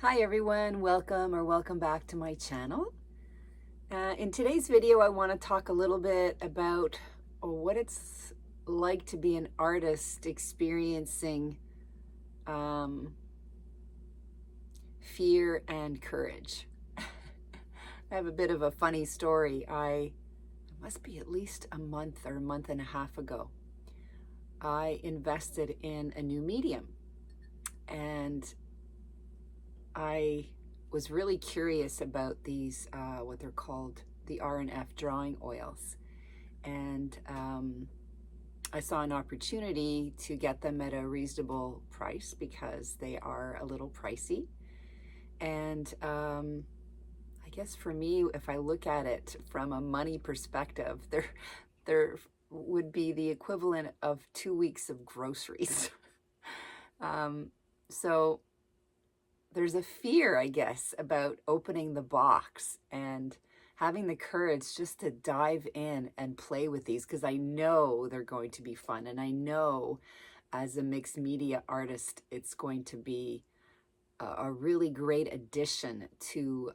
Hi everyone, welcome back to my channel. In today's video I want to talk a little bit about what it's like to be an artist experiencing fear and courage. I have a bit of a funny story. It must be at least a month or a month and a half ago, I invested in a new medium, and I was really curious about these, what they're called, the R&F drawing oils. And I saw an opportunity to get them at a reasonable price because they are a little pricey. And I guess for me, if I look at it from a money perspective, there would be the equivalent of 2 weeks of groceries. So there's a fear, I guess, about opening the box and having the courage just to dive in and play with these, because I know they're going to be fun. And I know as a mixed media artist, it's going to be a really great addition to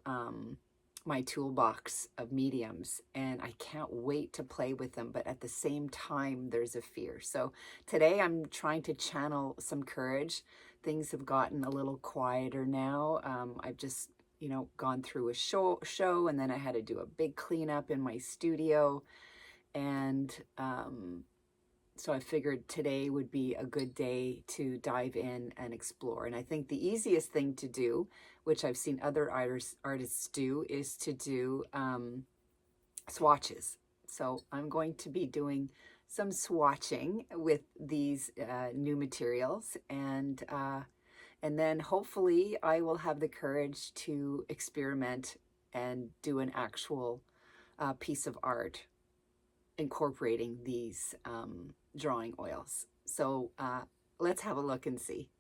my toolbox of mediums, and I can't wait to play with them. But at the same time, there's a fear. So today I'm trying to channel some courage. Things have gotten a little quieter now. I've just, gone through a show, and then I had to do a big cleanup in my studio. And so I figured today would be a good day to dive in and explore. And I think the easiest thing to do, which I've seen other artists do, is to do swatches. So I'm going to be doing some swatching with these new materials, and then hopefully I will have the courage to experiment and do an actual piece of art incorporating these drawing oils. So let's have a look and see.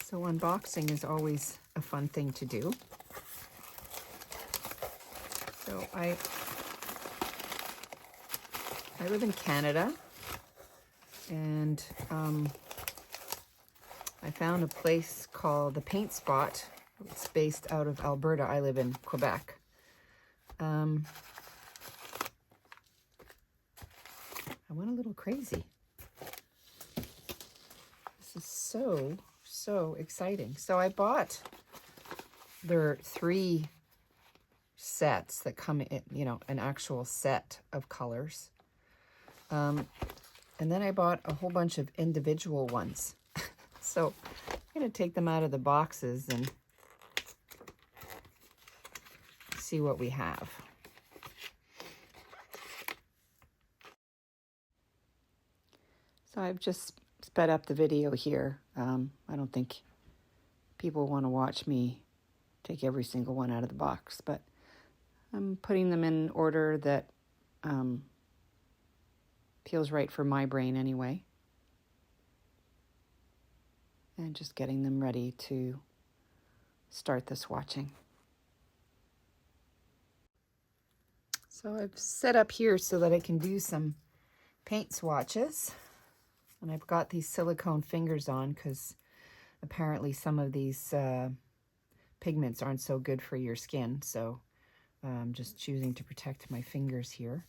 So unboxing is always a fun thing to do. So I live in Canada, and I found a place called the Paint Spot. It's based out of Alberta. I live in Quebec. I went a little crazy. This is so exciting. So I bought their 3 sets that come in, an actual set of colors. And then I bought a whole bunch of individual ones. So I'm going to take them out of the boxes and see what we have. So I've just sped up the video here. I don't think people want to watch me take every single one out of the box, but I'm putting them in order that feels right for my brain anyway. And just getting them ready to start the swatching. So I've set up here so that I can do some paint swatches. And I've got these silicone fingers on because apparently some of these pigments aren't so good for your skin. So I'm just choosing to protect my fingers here.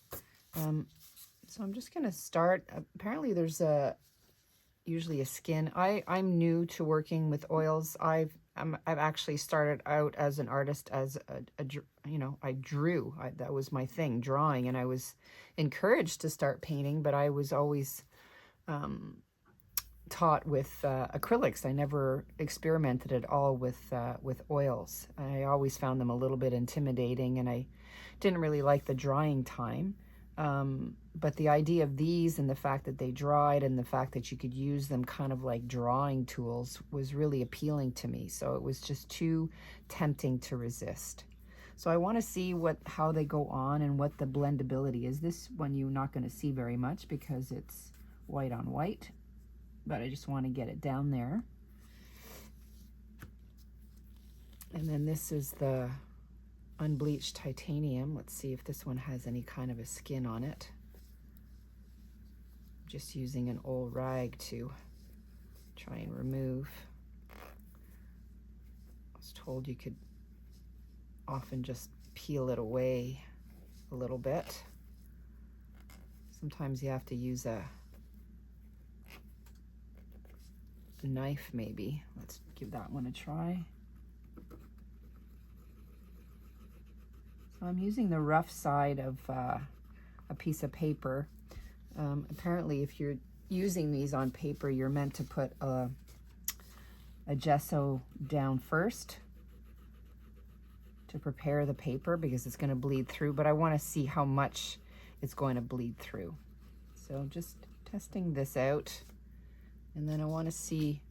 So I'm just going to start. Apparently there's usually a skin. I'm new to working with oils. I've actually started out as an artist as I drew. That was my thing, drawing, and I was encouraged to start painting, but I was always taught with acrylics. I never experimented at all with oils. I always found them a little bit intimidating, and I didn't really like the drying time. But the idea of these and the fact that they dried and the fact that you could use them kind of like drawing tools was really appealing to me. So it was just too tempting to resist. So I want to see how they go on and what the blendability is. This one you're not going to see very much because it's white on white, but I just want to get it down there. And then this is the unbleached titanium. Let's see if this one has any kind of a skin on it. just using an old rag to try and remove. I was told you could often just peel it away a little bit. Sometimes you have to use a knife maybe. Let's give that one a try. So I'm using the rough side of a piece of paper. Apparently if you're using these on paper, you're meant to put a gesso down first to prepare the paper because it's going to bleed through, but I want to see how much it's going to bleed through. So just testing this out, and then I want to see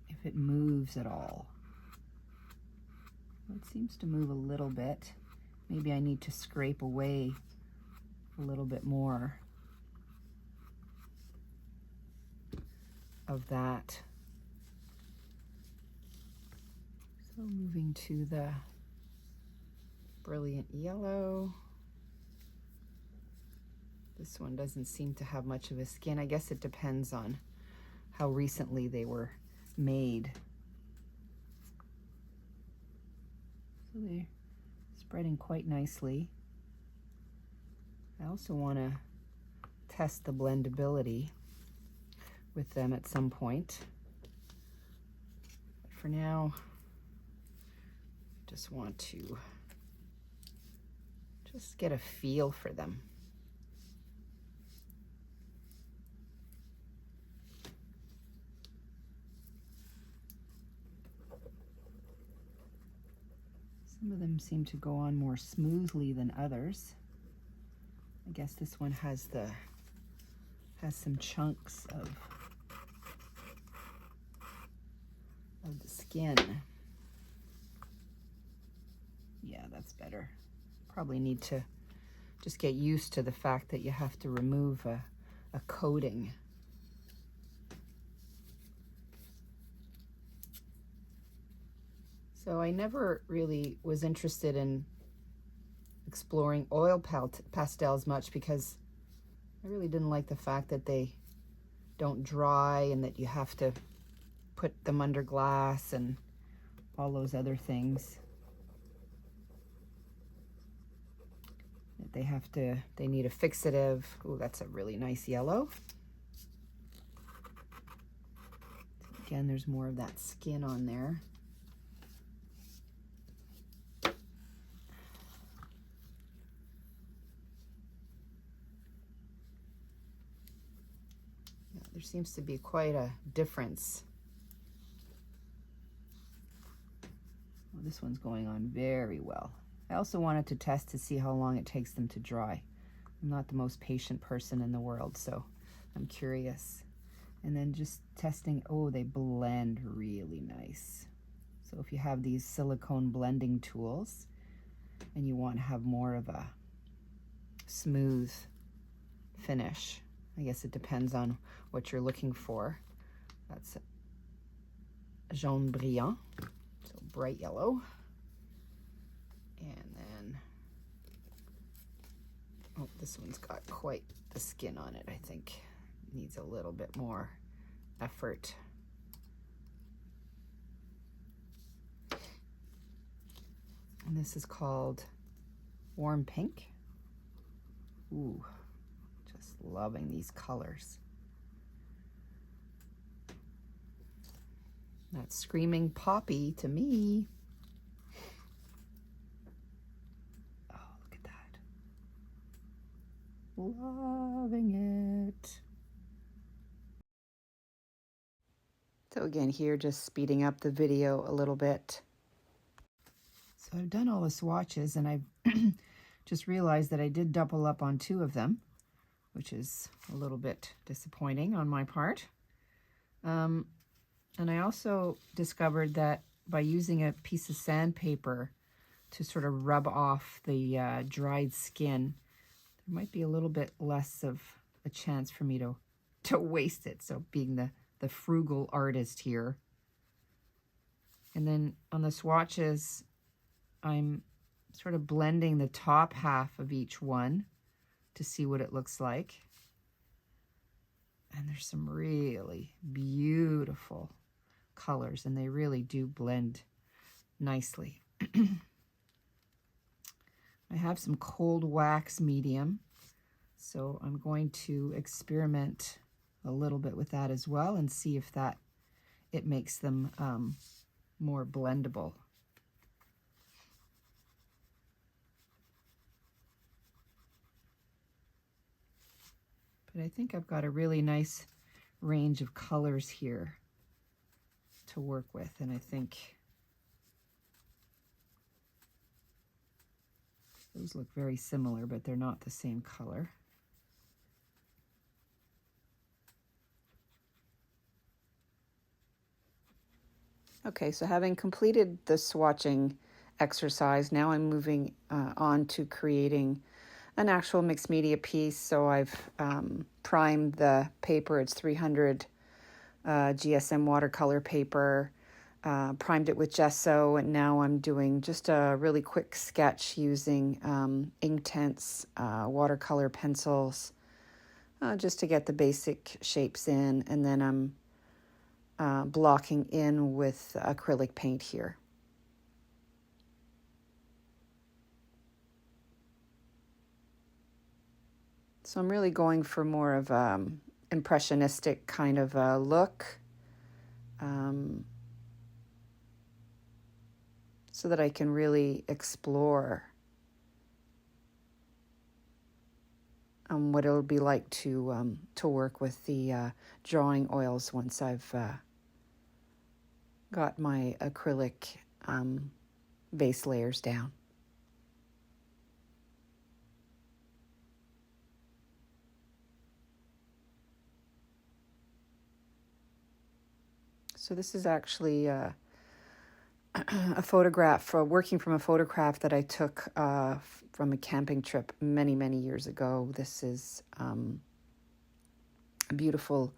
if it moves at all. It seems to move a little bit. Maybe I need to scrape away a little bit more of that. So moving to the brilliant yellow. This one doesn't seem to have much of a skin. I guess it depends on how recently they were made. So they're spreading quite nicely. I also want to test the blendability with them at some point. But for now, just want to just get a feel for them. Some of them seem to go on more smoothly than others. I guess this one has some chunks of the skin. Yeah, that's better. Probably need to just get used to the fact that you have to remove a coating. So I never really was interested in exploring oil pastels much because I really didn't like the fact that they don't dry and that you have to put them under glass and all those other things. That they need a fixative. Oh, that's a really nice yellow. Again, there's more of that skin on there. There seems to be quite a difference. Well, this one's going on very well. I also wanted to test to see how long it takes them to dry. I'm not the most patient person in the world, so I'm curious. And then just testing, oh, they blend really nice. So if you have these silicone blending tools and you want to have more of a smooth finish, I guess it depends on what you're looking for. That's jaune brillant, so bright yellow. And then, oh, this one's got quite the skin on it, I think. Needs a little bit more effort. And this is called Warm Pink. Ooh, just loving these colors. That's screaming poppy to me. Oh, look at that. Loving it. So again, here just speeding up the video a little bit. So I've done all the swatches and I've just realized that I did double up on 2 of them, which is a little bit disappointing on my part. And I also discovered that by using a piece of sandpaper to sort of rub off the dried skin, there might be a little bit less of a chance for me to waste it. So being the frugal artist here. And then on the swatches, I'm sort of blending the top half of each one to see what it looks like. And there's some really beautiful colors, and they really do blend nicely. I have some cold wax medium, so I'm going to experiment a little bit with that as well and see if it makes them more blendable. But I think I've got a really nice range of colors here to work with, and I think those look very similar, but they're not the same color. Okay, so having completed the swatching exercise, now I'm moving on to creating an actual mixed media piece. So I've primed the paper. It's 300 GSM watercolor paper, primed it with gesso, and now I'm doing just a really quick sketch using Inktense watercolor pencils just to get the basic shapes in, and then I'm blocking in with acrylic paint here. So I'm really going for more of impressionistic kind of a look, so that I can really explore what it'll be like to work with the drawing oils once I've got my acrylic base layers down. So this is actually a photograph, working from a photograph that I took from a camping trip many, many years ago. This is a beautiful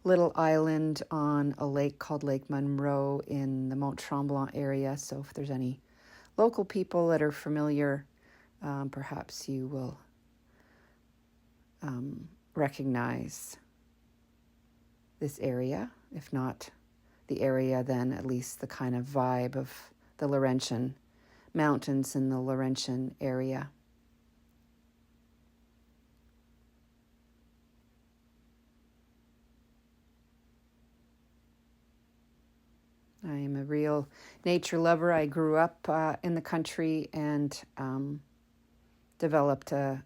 little island on a lake called Lake Munro in the Mont Tremblant area. So if there's any local people that are familiar, perhaps you will recognize this area. If not the area, then at least the kind of vibe of the Laurentian mountains in the Laurentian area. I am a real nature lover. I grew up in the country and developed a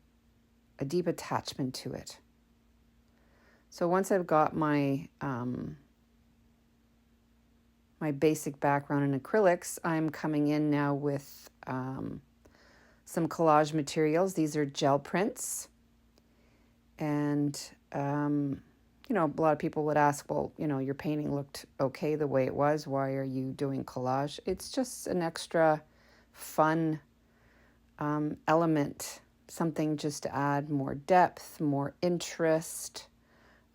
deep attachment to it. So once I've got my my basic background in acrylics, I'm coming in now with some collage materials. These are gel prints. And, a lot of people would ask, well, your painting looked okay the way it was. Why are you doing collage? It's just an extra fun element, something just to add more depth, more interest.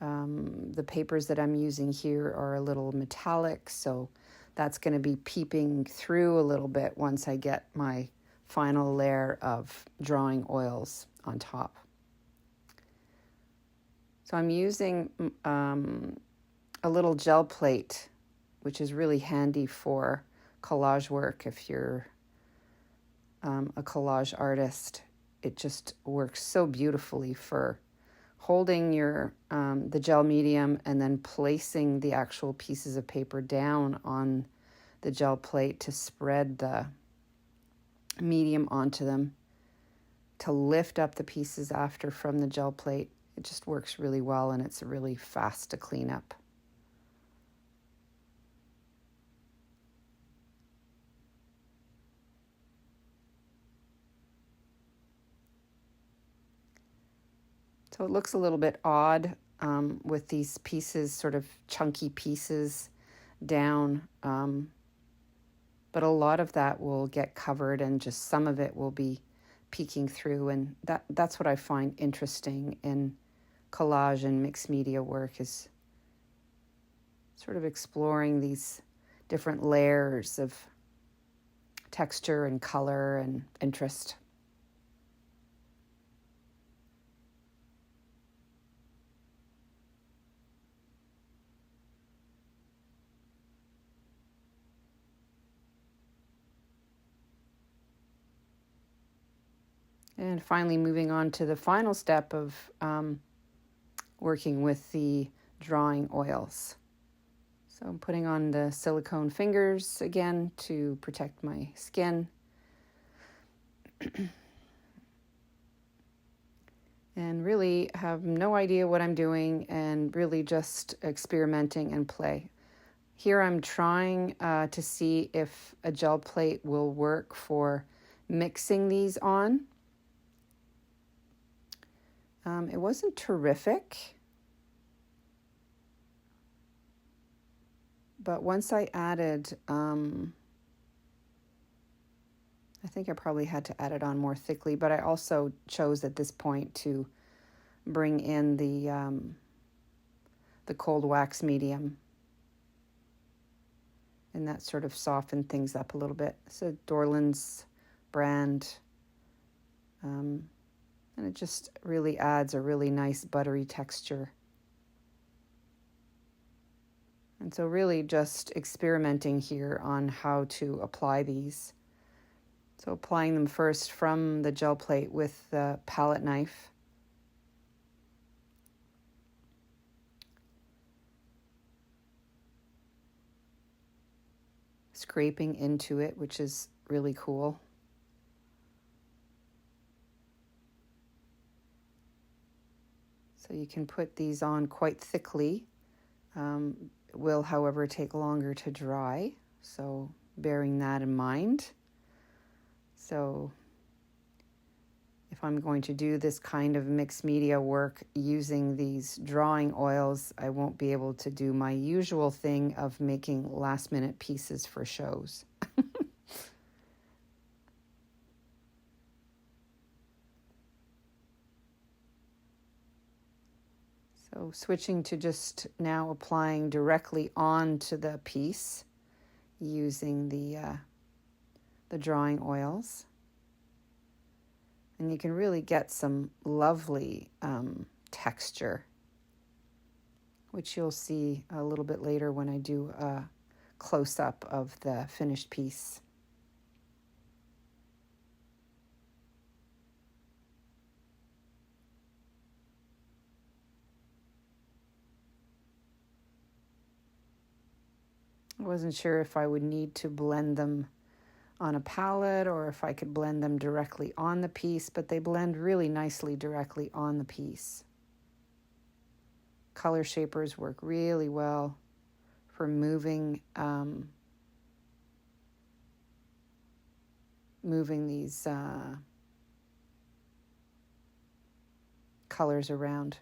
The papers that I'm using here are a little metallic, so that's going to be peeping through a little bit once I get my final layer of drawing oils on top. So I'm using a little gel plate, which is really handy for collage work. If you're a collage artist, it just works so beautifully for holding your the gel medium and then placing the actual pieces of paper down on the gel plate to spread the medium onto them, to lift up the pieces after from the gel plate. It just works really well, and it's really fast to clean up. So it looks a little bit odd with these pieces, sort of chunky pieces down, but a lot of that will get covered and just some of it will be peeking through, and that's what I find interesting in collage and mixed media work, is sort of exploring these different layers of texture and color and interest. And finally moving on to the final step of working with the drawing oils. So I'm putting on the silicone fingers again to protect my skin. And really have no idea what I'm doing and really just experimenting and play. Here I'm trying to see if a gel plate will work for mixing these on. It wasn't terrific, but once I added, I think I probably had to add it on more thickly, but I also chose at this point to bring in the cold wax medium, and that sort of softened things up a little bit. It's a Dorland's brand, and it just really adds a really nice buttery texture. And so really just experimenting here on how to apply these. So applying them first from the gel plate with the palette knife. Scraping into it, which is really cool. So you can put these on quite thickly. It will, however, take longer to dry. So bearing that in mind. So if I'm going to do this kind of mixed media work using these drawing oils, I won't be able to do my usual thing of making last minute pieces for shows. So switching to just now applying directly onto the piece using the drawing oils. And you can really get some lovely texture, which you'll see a little bit later when I do a close-up of the finished piece. I wasn't sure if I would need to blend them on a palette or if I could blend them directly on the piece, but they blend really nicely directly on the piece. Color shapers work really well for moving these colors around.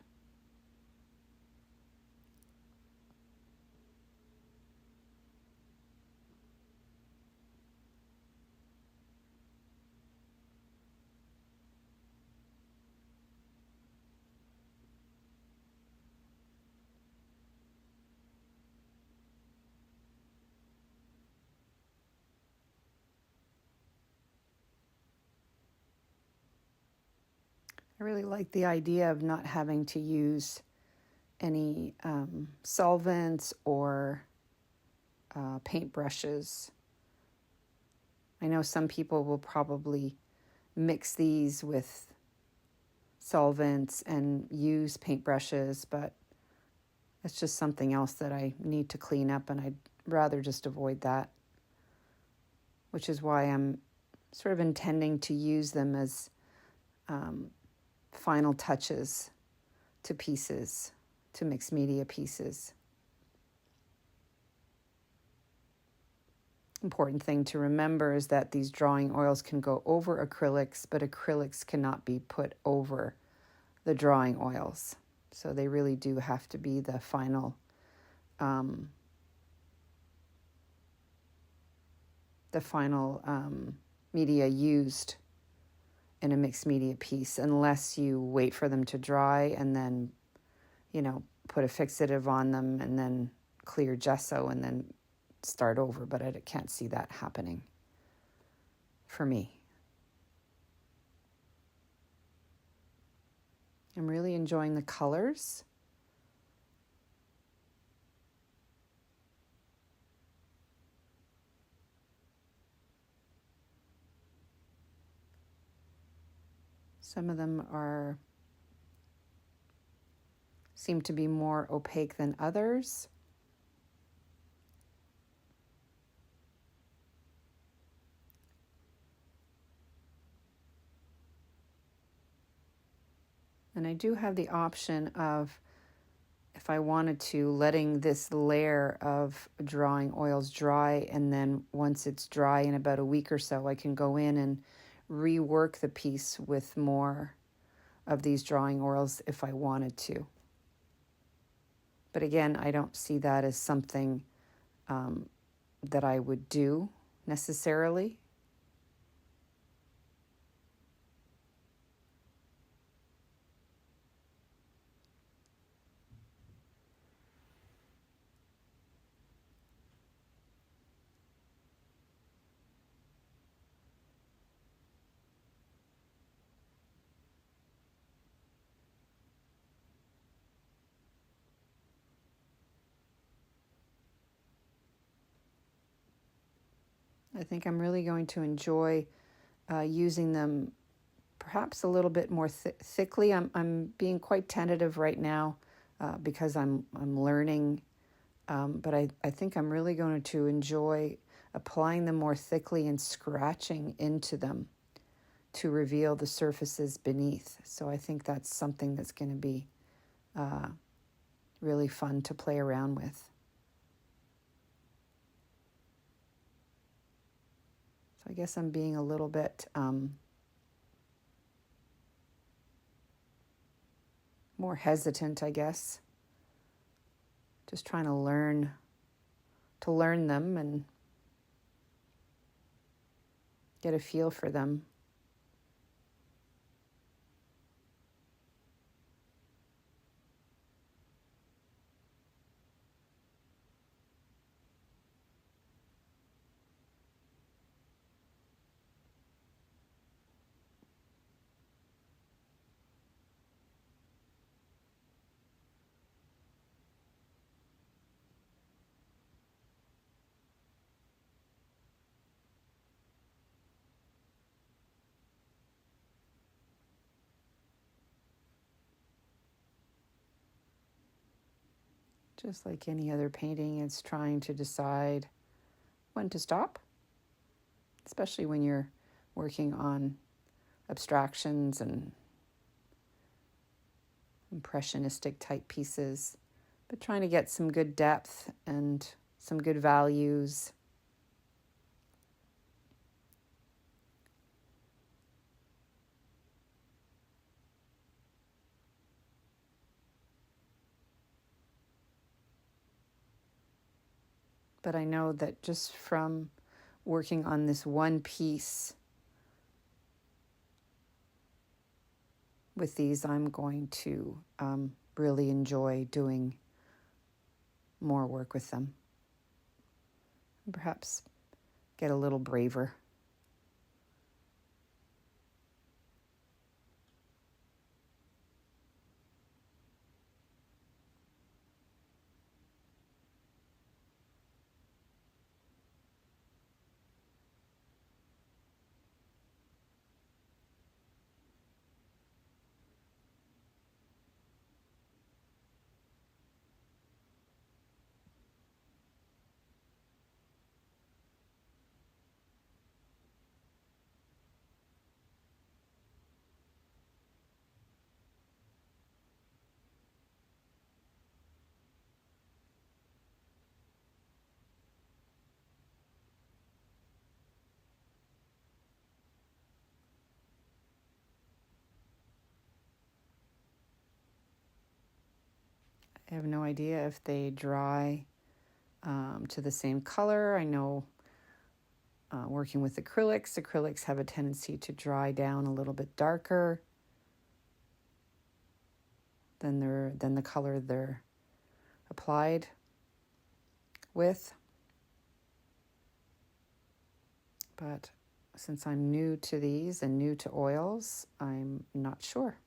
I really like the idea of not having to use any solvents or paint brushes. I know some people will probably mix these with solvents and use paintbrushes, but it's just something else that I need to clean up, and I'd rather just avoid that, which is why I'm sort of intending to use them as final touches to pieces, to mixed media pieces. Important thing to remember is that these drawing oils can go over acrylics, but acrylics cannot be put over the drawing oils. So they really do have to be the final media used in a mixed media piece, unless you wait for them to dry and then, put a fixative on them and then clear gesso and then start over. But I can't see that happening for me. I'm really enjoying the colors. Some of them seem to be more opaque than others. And I do have the option of, if I wanted to, letting this layer of drawing oils dry, and then once it's dry in about a week or so, I can go in and rework the piece with more of these drawing oils if I wanted to. But again, I don't see that as something that I would do necessarily. I think I'm really going to enjoy using them perhaps a little bit more thickly. I'm being quite tentative right now because I'm learning, but I think I'm really going to enjoy applying them more thickly and scratching into them to reveal the surfaces beneath. So I think that's something that's going to be really fun to play around with. So I guess I'm being a little bit more hesitant, I guess. Just trying to learn them and get a feel for them. Just like any other painting, it's trying to decide when to stop, especially when you're working on abstractions and impressionistic type pieces, but trying to get some good depth and some good values. But I know that just from working on this one piece with these, I'm going to really enjoy doing more work with them. And perhaps get a little braver. I have no idea if they dry to the same color. I know working with acrylics have a tendency to dry down a little bit darker than the color they're applied with. But since I'm new to these and new to oils, I'm not sure.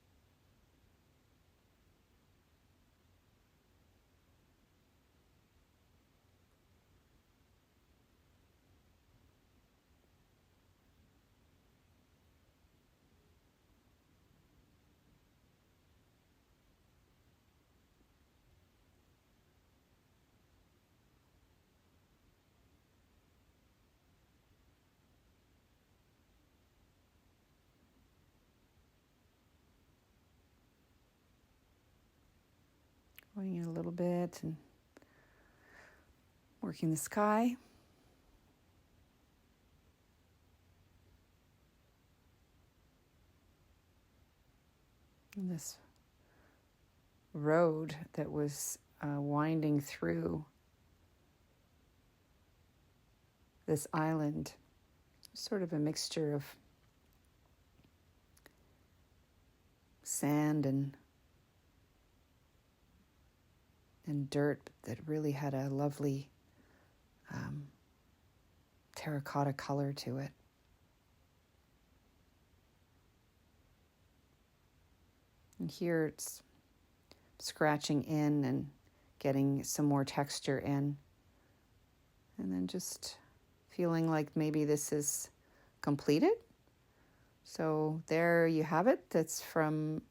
Going in a little bit and working the sky. And this road that was winding through this island, sort of a mixture of sand and dirt that really had a lovely terracotta color to it. And here it's scratching in and getting some more texture in. And then just feeling like maybe this is completed. So there you have it. That's from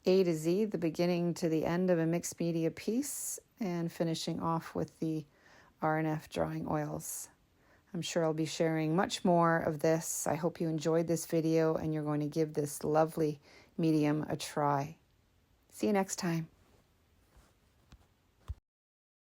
A to Z, the beginning to the end of a mixed media piece, and finishing off with the R&F drawing oils. I'm sure I'll be sharing much more of this. I hope you enjoyed this video and you're going to give this lovely medium a try. See you next time.